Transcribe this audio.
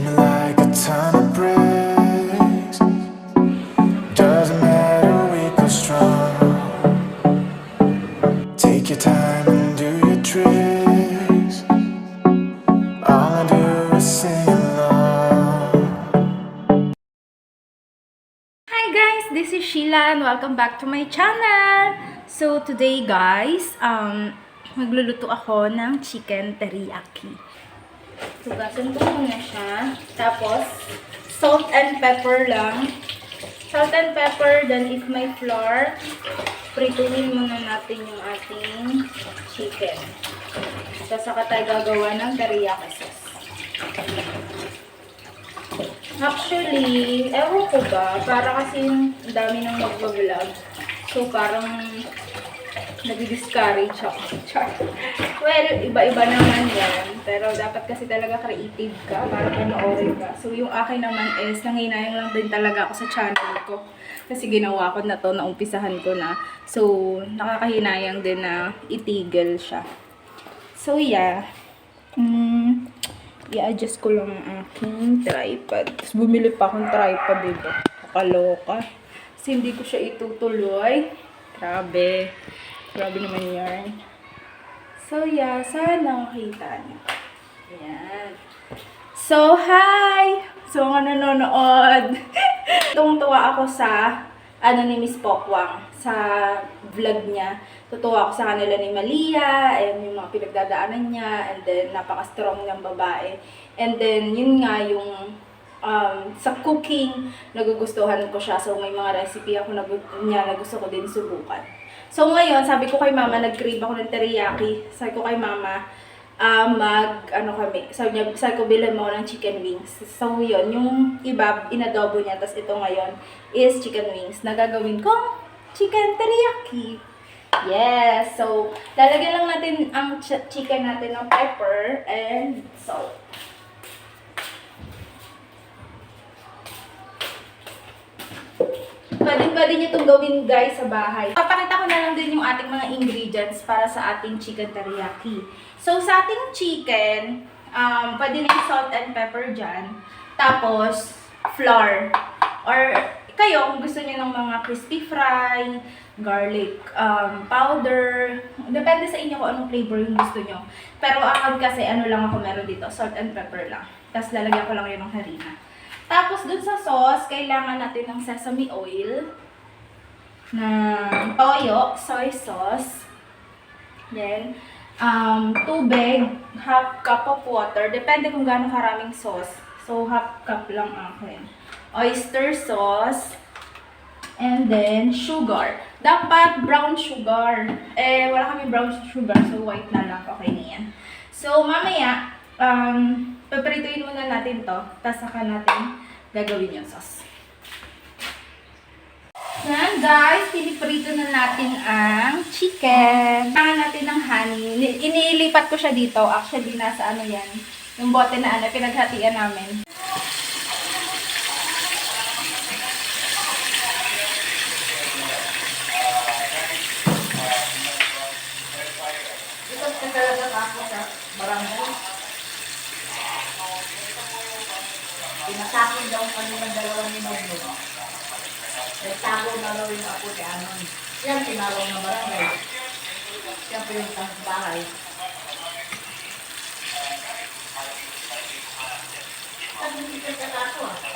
me like a ton of bricks. Doesn't matter, weak or strong. Take your time and do your tricks. All I do is sing along. Hi guys, this is Sheila and welcome back to my channel. So today guys, magluluto ako ng chicken teriyaki. Tugasan ko muna siya. Tapos, salt and pepper lang. Salt and pepper, then if may flour, prituhin muna natin yung ating chicken. Tapos saka tayo gagawa ng teriyaki sauce. Actually, ewan ko ba, para kasi ang dami nang mag-vlog. So, parang nag-discourage ako. Well, iba-iba naman yan. Pero dapat kasi talaga creative ka para panoorin ka. So, yung akin naman is, nanghinayang lang din talaga ako sa channel ko. Kasi ginawa ko na to, naumpisahan ko na. So, nakakahinayang din na itigil siya. So, yeah. I-adjust ko lang ang aking tripod. Tapos bumili pa akong tripod dito. Nakaloka. Kasi hindi ko siya itutuloy. Grabe. Grabe naman yan. So, yeah. Sana makita niyo. Ayan. So, hi! So, mga nanonood. Tungtuwa ako sa ni Miss Pokwang sa vlog niya. Tutuwa ako sa kanila ni Malia, and yung mga pinagdadaanan niya, and then napaka-strong niyang babae. And then, yun nga, yung sa cooking, nagugustuhan ko siya. So, may mga recipe ako na gusto ko din subukan. So, ngayon, sabi ko kay mama, nag-crave ako ng teriyaki. Sabi ko kay mama, sabi ko, bilhin mo ng chicken wings. So, yun, yung iba, inadobo niya, tapos ito ngayon is chicken wings. Nagagawin ko chicken teriyaki. Yes! So, lalagyan lang natin ang chicken natin ng pepper and salt. Pwede nyo itong gawin guys sa bahay. Papakita ko na lang din yung ating mga ingredients para sa ating chicken teriyaki. So, sa ating chicken, pwede na yung salt and pepper dyan. Tapos, flour. Or, kayo, kung gusto nyo ng mga crispy fry, garlic powder, depende sa inyo kung anong flavor yung gusto nyo. Pero ako kasi, lang ako meron dito, salt and pepper lang. Tapos, lalagyan ko lang yun ng harina. Tapos, dun sa sauce, kailangan natin ng sesame oil, ng toyo, soy sauce, then, tubig, half cup of water, depende kung gaano karaming sauce. So, half cup lang akin. Oyster sauce, and then, sugar. Dapat brown sugar. Wala kami brown sugar, so white na lang. Okay na yan. So, mamaya, paprituin muna natin to, tapos saka natin gagawin yung sauce. Yan guys, piniprito na natin ang chicken. Kailangan natin ng honey. Iniilipat ko siya dito. Actually, nasa yan. Yung bote na pinaghatian namin. Ito talaga ako sa barangay. Pinasakit daw kami ng dalawang minuto. Nagtago na daw yung ako ni Anon. Yan, tinawag na barangay. Yan po yung bahay. Sabi hindi ka katato ah.